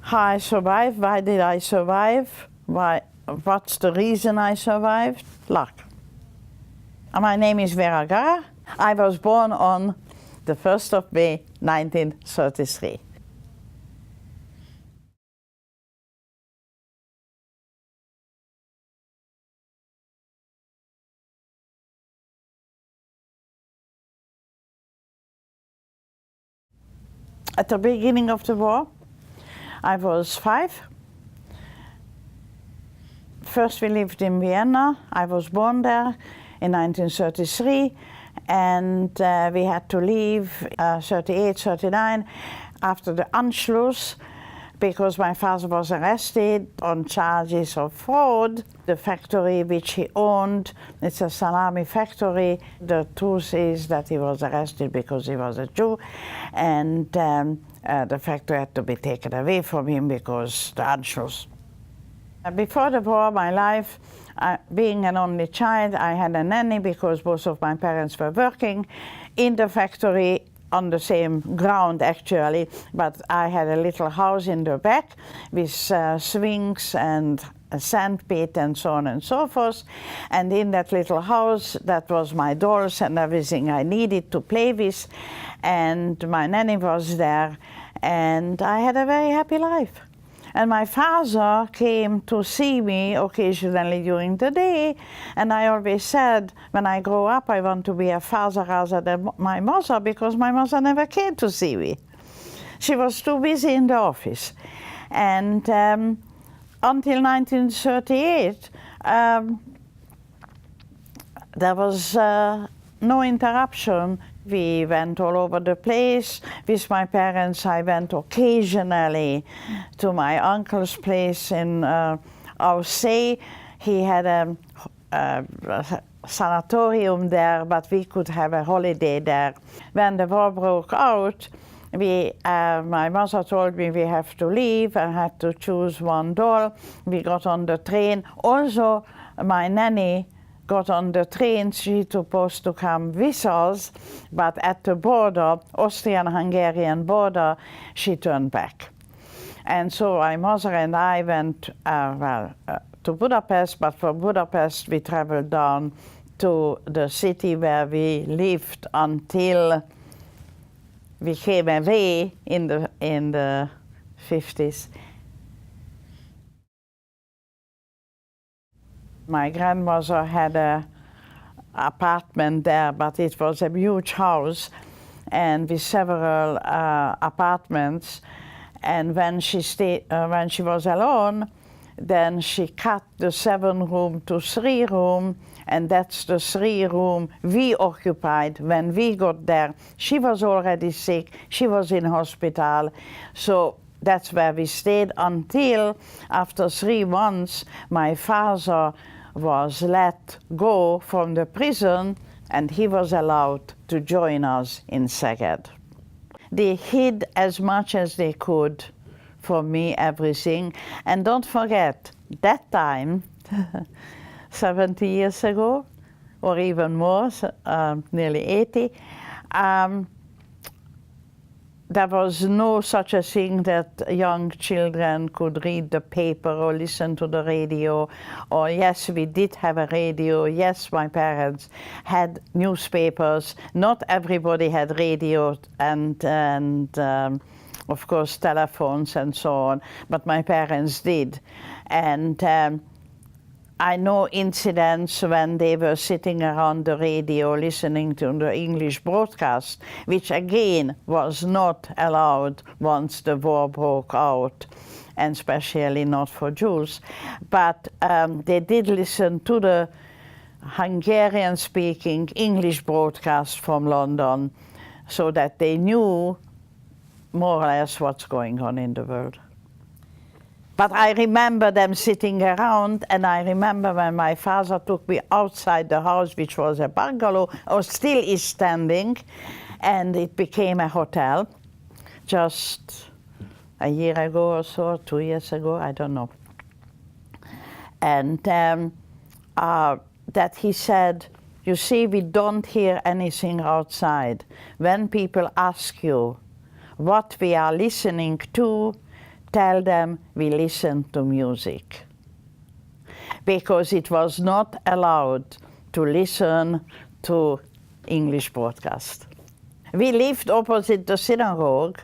How I survived, why did I survive, what's the reason I survived? Luck. My name is Vera Gara. I was born on the 1st of May, 1933. At the beginning of the war, I was 5. First we lived in Vienna. I was born there in 1933, and we had to leave 38, 39 after the Anschluss because my father was arrested on charges of fraud. The factory which he owned, it's a salami factory. The truth is that he was arrested because he was a Jew, and the factory had to be taken away from him because the Anschluss. Before the war, my life, being an only child, I had a nanny because both of my parents were working in the factory on the same ground actually, but I had a little house in the back with swings and a sandpit and so on and so forth. And in that little house, that was my dolls and everything I needed to play with. And my nanny was there, and I had a very happy life. And my father came to see me occasionally during the day, and I always said, when I grow up, I want to be a father rather than my mother, because my mother never came to see me. She was too busy in the office. And until 1938, there was no interruption. We went all over the place. With my parents, I went occasionally to my uncle's place in Austria. He had a sanatorium there, but we could have a holiday there. When the war broke out, my mother told me we have to leave. I had to choose one doll. We got on the train. Also, my nanny got on the train. She's supposed to come with us, but at the border, Austrian-Hungarian border, she turned back. And so my mother and I went to Budapest, but from Budapest we traveled down to the city where we lived until we came away in the 50s. My grandmother had an apartment there, but it was a huge house and with several apartments. And when she was alone, then she cut the 7-room to 3-room, and that's the 3-room we occupied when we got there. She was already sick, she was in hospital, so that's where we stayed until after 3 months my father was let go from the prison and he was allowed to join us in Szeged. They hid as much as they could from me, everything. And don't forget, that time, 70 years ago, or even more, nearly 80, there was no such a thing that young children could read the paper or listen to the radio. Or yes, we did have a radio. Yes, my parents had newspapers. Not everybody had radio and of course telephones and so on, but my parents did. And I know incidents when they were sitting around the radio listening to the English broadcast, which again was not allowed once the war broke out, and especially not for Jews. But they did listen to the Hungarian-speaking English broadcast from London so that they knew more or less what's going on in the world. But I remember them sitting around, and I remember when my father took me outside the house, which was a bungalow, or still is standing, and it became a hotel just a year ago or so, 2 years ago, I don't know. And that he said, you see, we don't hear anything outside. When people ask you what we are listening to, tell them we listen to music. Because it was not allowed to listen to English broadcast. We lived opposite the synagogue,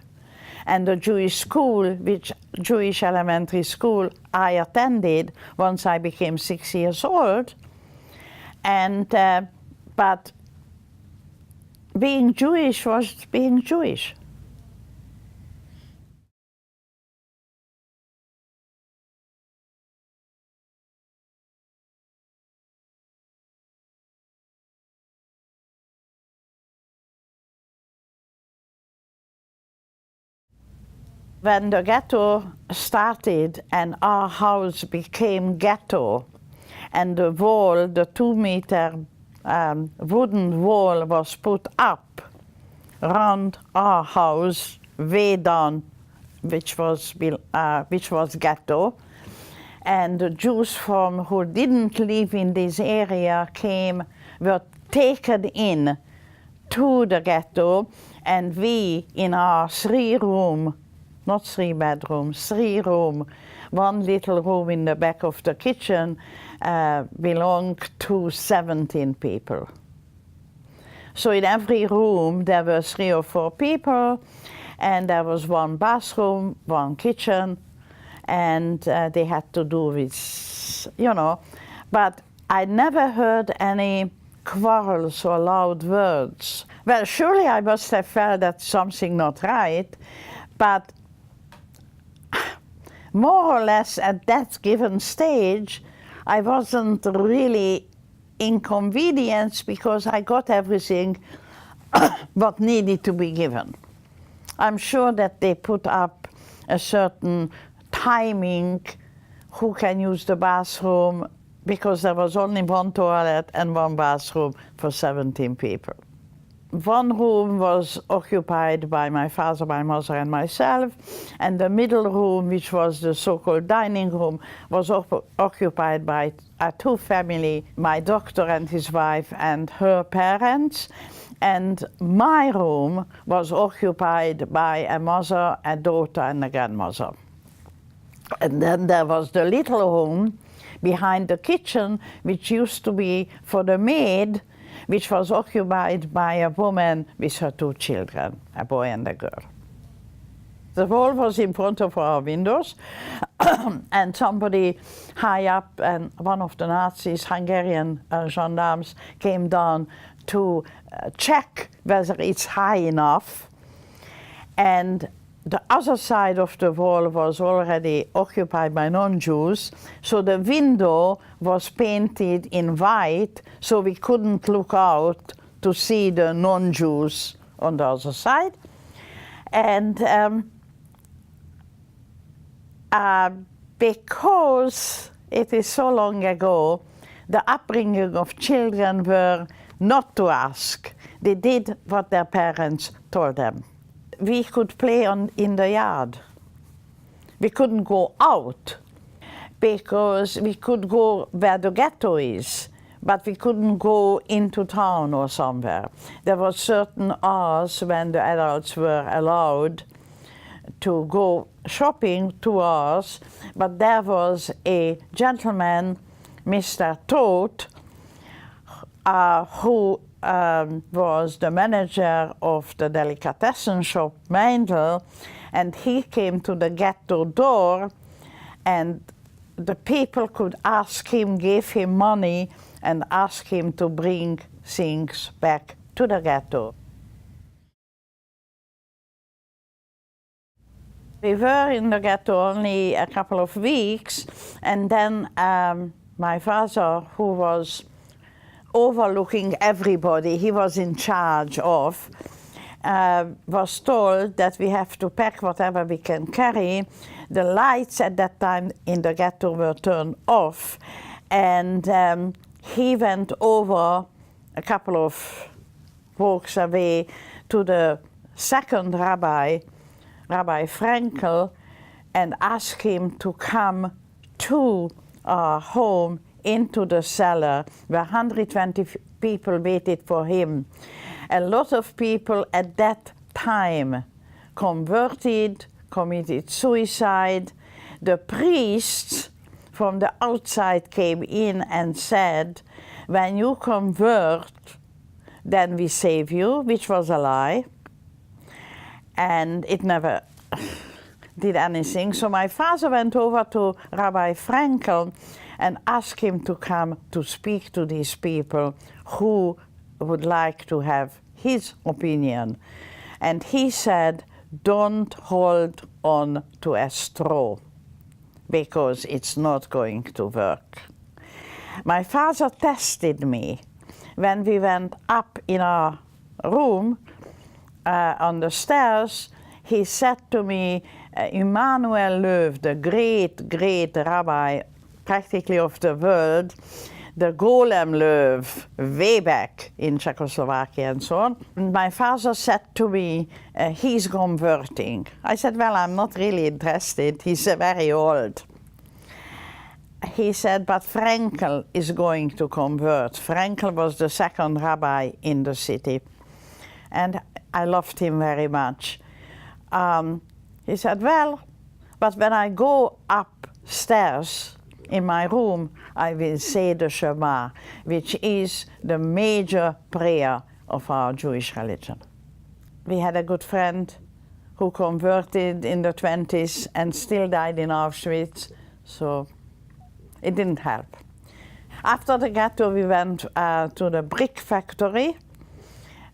and the Jewish school, which Jewish elementary school I attended once I became 6 years old. And but being Jewish was being Jewish. When the ghetto started and our house became ghetto, and the wall, the 2-meter wooden wall was put up around our house, way down, which was ghetto, and the Jews who didn't live in this area were taken in to the ghetto, and we, in our 3-room, not 3 bedrooms, 3-room, 1 little room in the back of the kitchen, belonged to 17 people. So in every room there were 3 or 4 people, and there was 1 bathroom, 1 kitchen, and they had to do with, you know. But I never heard any quarrels or loud words. Well, surely I must have felt that something not right, but more or less at that given stage, I wasn't really inconvenienced because I got everything what needed to be given. I'm sure that they put up a certain timing, who can use the bathroom, because there was only 1 toilet and 1 bathroom for 17 people. 1 room was occupied by my father, my mother, and myself, and the middle room, which was the so-called dining room, was occupied by 2 families, my doctor and his wife and her parents, and my room was occupied by a mother, a daughter, and a grandmother. And then there was the little room behind the kitchen, which used to be for the maid, which was occupied by a woman with her 2 children, a boy and a girl. The wall was in front of our windows, and somebody high up, and one of the Nazis, Hungarian gendarmes, came down to check whether it's high enough. And the other side of the wall was already occupied by non-Jews, so the window was painted in white, so we couldn't look out to see the non-Jews on the other side. And because it is so long ago, the upbringing of children were not to ask. They did what their parents told them. We could play in the yard. We couldn't go out because we could go where the ghetto is, but we couldn't go into town or somewhere. There were certain hours when the adults were allowed to go shopping, 2 hours, but there was a gentleman, Mr. Todt, who was the manager of the delicatessen shop Meindl, and he came to the ghetto door, and the people could ask him, give him money, and ask him to bring things back to the ghetto. We were in the ghetto only a couple of weeks, and then my father, who was overlooking everybody, he was in charge of, was told that we have to pack whatever we can carry. The lights at that time in the ghetto were turned off, and he went over a couple of walks away to the second rabbi, Rabbi Frankel, and asked him to come to our home into the cellar where 120 people waited for him. A lot of people at that time converted, committed suicide. The priests from the outside came in and said, when you convert, then we save you, which was a lie. And it never did anything. So my father went over to Rabbi Frankel and asked him to come to speak to these people who would like to have his opinion. And he said, don't hold on to a straw, because it's not going to work. My father tested me. When we went up in our room on the stairs, he said to me, Emanuel Löw, the great, great rabbi practically of the world, the Golem Löw, way back in Czechoslovakia and so on. And my father said to me, he's converting. I said, well, I'm not really interested. He's very old. He said, but Frankel is going to convert. Frankel was the second rabbi in the city. And I loved him very much. He said, well, but when I go upstairs in my room, I will say the Shema, which is the major prayer of our Jewish religion. We had a good friend who converted in the 20s and still died in Auschwitz, so it didn't help. After the ghetto, we went to the brick factory.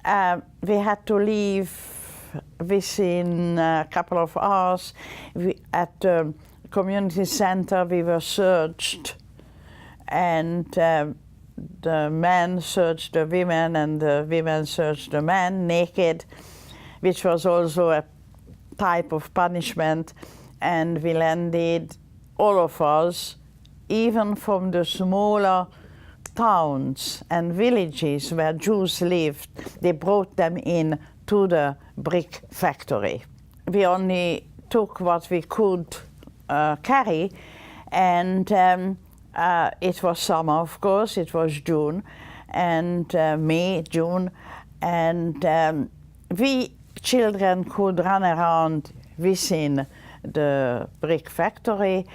We had to leave within a couple of hours. At the community center, we were searched, and the men searched the women, and the women searched the men naked, which was also a type of punishment. And we landed, all of us, even from the smaller towns and villages where Jews lived, they brought them in to the brick factory. We only took what we could carry, and it was summer, of course, it was June, and May, June, and we children could run around within the brick factory.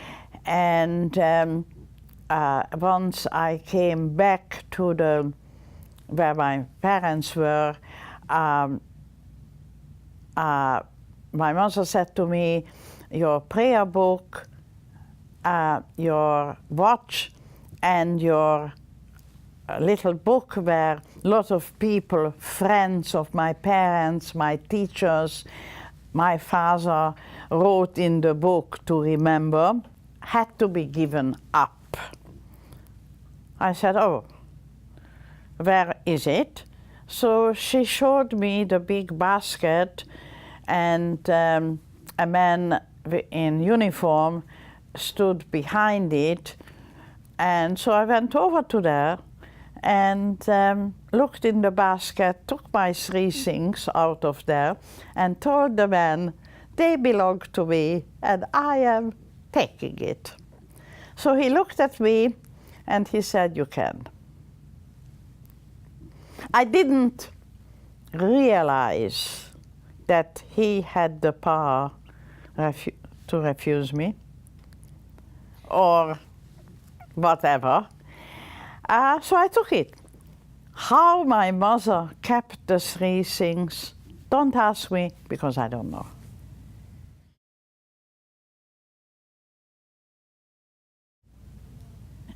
And once I came back to where my parents were, my mother said to me, your prayer book, your watch, and your little book where a lot of people, friends of my parents, my teachers, my father wrote in the book to remember, had to be given up. I said, oh, where is it? So she showed me the big basket, and a man in uniform stood behind it. And so I went over to there and looked in the basket, took my 3 things out of there, and told the man, they belong to me, and I am taking it. So he looked at me and he said, you can. I didn't realize that he had the power to refuse me or whatever. So I took it. How my mother kept the 3 things, don't ask me, because I don't know.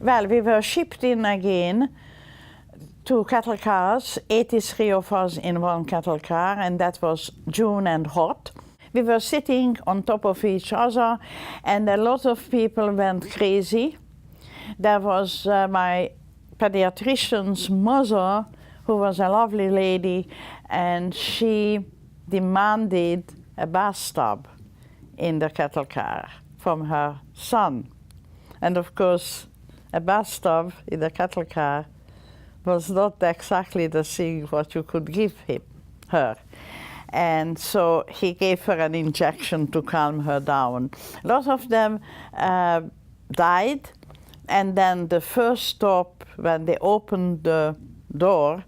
Well, we were shipped in again 2 cattle cars, 83 of us in 1 cattle car, and that was June and hot. We were sitting on top of each other, and a lot of people went crazy. There was my pediatrician's mother, who was a lovely lady, and she demanded a bathtub in the cattle car from her son. And of course, a bus stop in a cattle car was not exactly the thing what you could give her. And so he gave her an injection to calm her down. A lot of them died, and then the first stop, when they opened the door,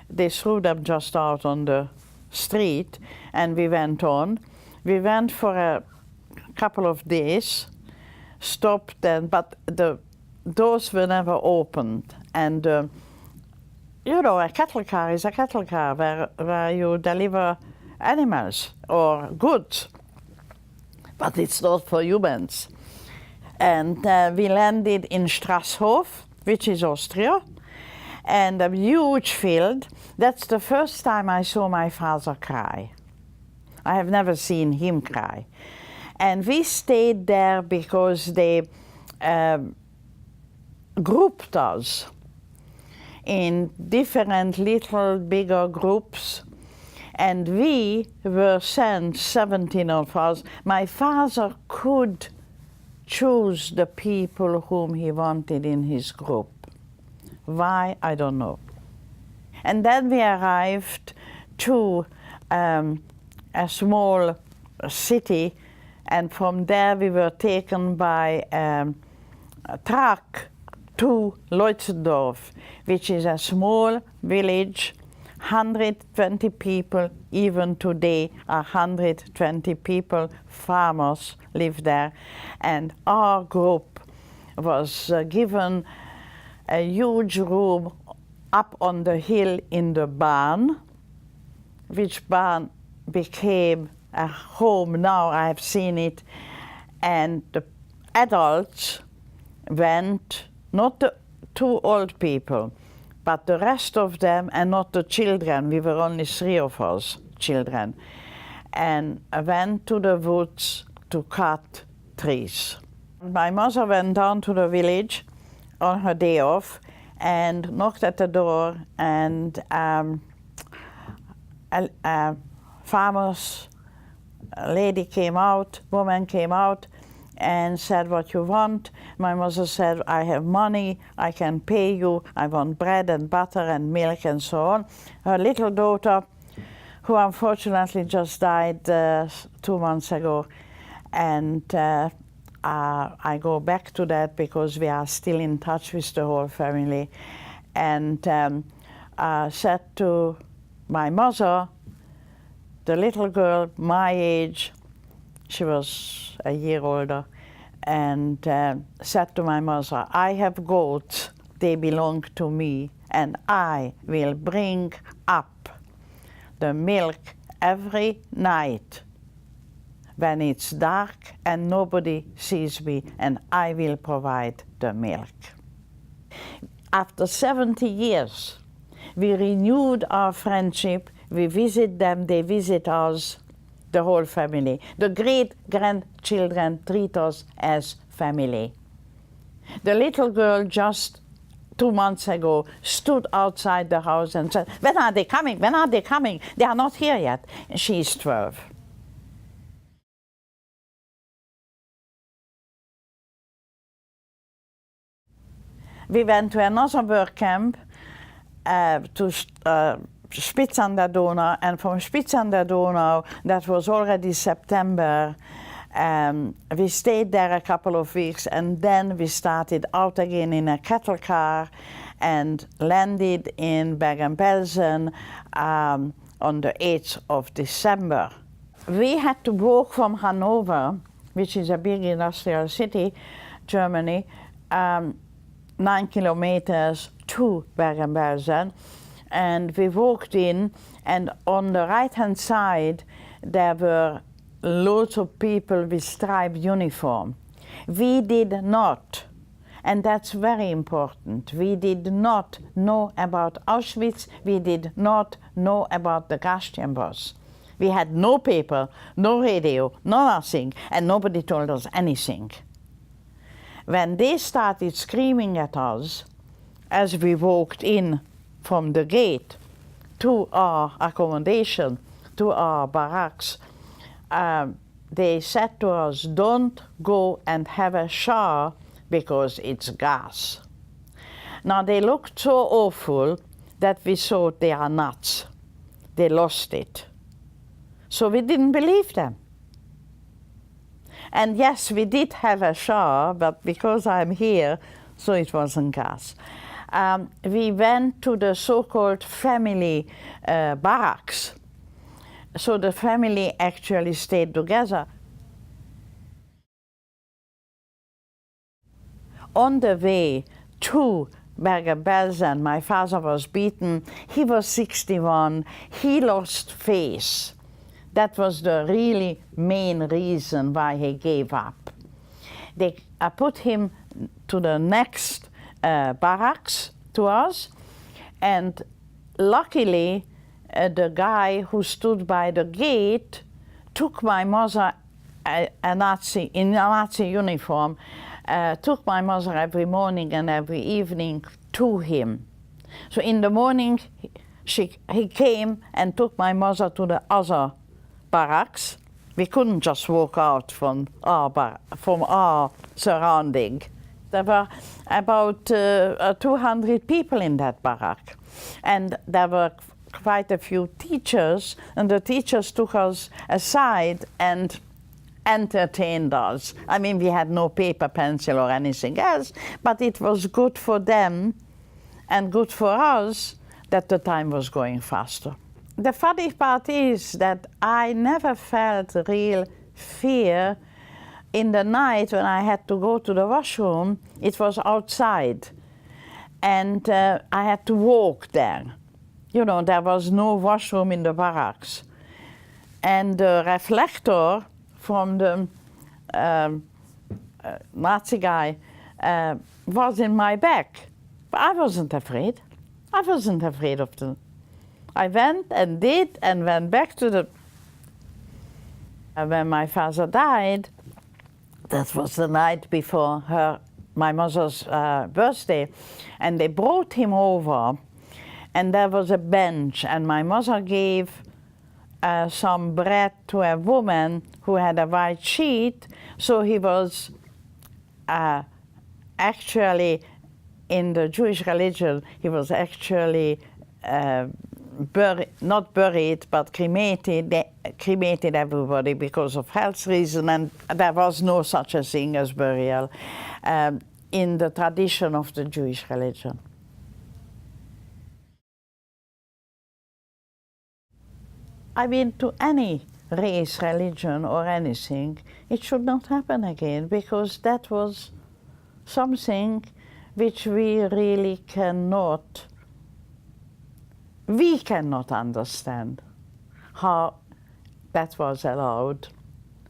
they threw them just out on the street, and we went on. We went for a couple of days, stopped, but the doors were never opened. And you know, a cattle car is a cattle car where you deliver animals or goods, but it's not for humans. And we landed in Strasshof, which is Austria, and a huge field. That's the first time I saw my father cry. I have never seen him cry. And we stayed there because they grouped us in different little bigger groups, and we were sent, 17 of us. My father could choose the people whom he wanted in his group. Why? I don't know. And then we arrived to a small city, and from there we were taken by a truck to Leutzendorf, which is a small village, 120 people. Even today, 120 people, farmers, live there. And our group was given a huge room up on the hill in the barn, which barn became a home. Now I have seen it. And the adults went, not the two old people, but the rest of them, and not the children. We were only 3 of us, children. And I went to the woods to cut trees. My mother went down to the village on her day off and knocked at the door, and a farmer's lady came out, woman came out, and said, "What you want?" My mother said, "I have money, I can pay you, I want bread and butter and milk," and so on. Her little daughter, who unfortunately just died 2 months ago, and I go back to that because we are still in touch with the whole family, and said to my mother, the little girl, my age, she was a year older, and said to my mother, "I have goats, they belong to me, and I will bring up the milk every night when it's dark and nobody sees me, and I will provide the milk." After 70 years, we renewed our friendship. We visit them, they visit us, the whole family. The great-grandchildren treat us as family. The little girl just 2 months ago stood outside the house and said, "When are they coming? When are they coming? They are not here yet." And she is 12. We went to another work camp to Spitz an der Donau, and from Spitz an der Donau, that was already September, we stayed there a couple of weeks, and then we started out again in a cattle car and landed in Bergen Belsen on the 8th of December. We had to walk from Hanover, which is a big industrial city, Germany, 9 kilometers to Bergen Belsen. And we walked in, and on the right-hand side, there were loads of people with striped uniform. We did not, and that's very important, we did not know about Auschwitz, we did not know about the gas chambers. We had no paper, no radio, no nothing, and nobody told us anything. When they started screaming at us as we walked in from the gate to our accommodation, to our barracks, they said to us, don't go and have a shower because it's gas. Now they looked so awful that we thought they are nuts. They lost it. So we didn't believe them. And yes, we did have a shower, but because I'm here, so it wasn't gas. We went to the so-called family barracks. So the family actually stayed together. On the way to Bergen Belsen, my father was beaten. He was 61. He lost face. That was the really main reason why he gave up. They put him to the next barracks to us, and luckily the guy who stood by the gate took my mother, in a Nazi uniform, took my mother every morning and every evening to him. So in the morning he came and took my mother to the other barracks. We couldn't just walk out from our surrounding. There were about 200 people in that barrack, and there were quite a few teachers, and the teachers took us aside and entertained us. I mean, we had no paper, pencil or anything else, but it was good for them and good for us that the time was going faster. The funny part is that I never felt real fear. In the night when I had to go to the washroom, it was outside, and I had to walk there. You know, there was no washroom in the barracks. And the reflector from the Nazi guy was in my back. But I wasn't afraid. I wasn't afraid of them. I went and did and went back to the... When my father died, that was the night before my mother's birthday, and they brought him over, and there was a bench, and my mother gave some bread to a woman who had a white sheet, so he was actually, in the Jewish religion, he was actually not buried, but cremated. They cremated everybody because of health reasons, and there was no such a thing as burial in the tradition of the Jewish religion. I mean, to any race, religion, or anything, it should not happen again, because that was something which we really cannot understand, how that was allowed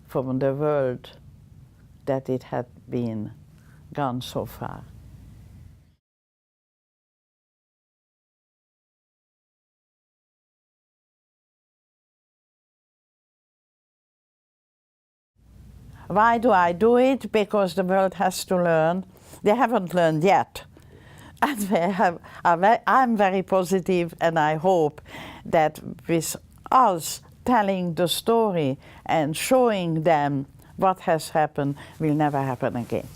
from the world, that it had been gone so far. Why do I do it? Because the world has to learn. They haven't learned yet. And I'm very positive, and I hope that with us telling the story and showing them what has happened will never happen again.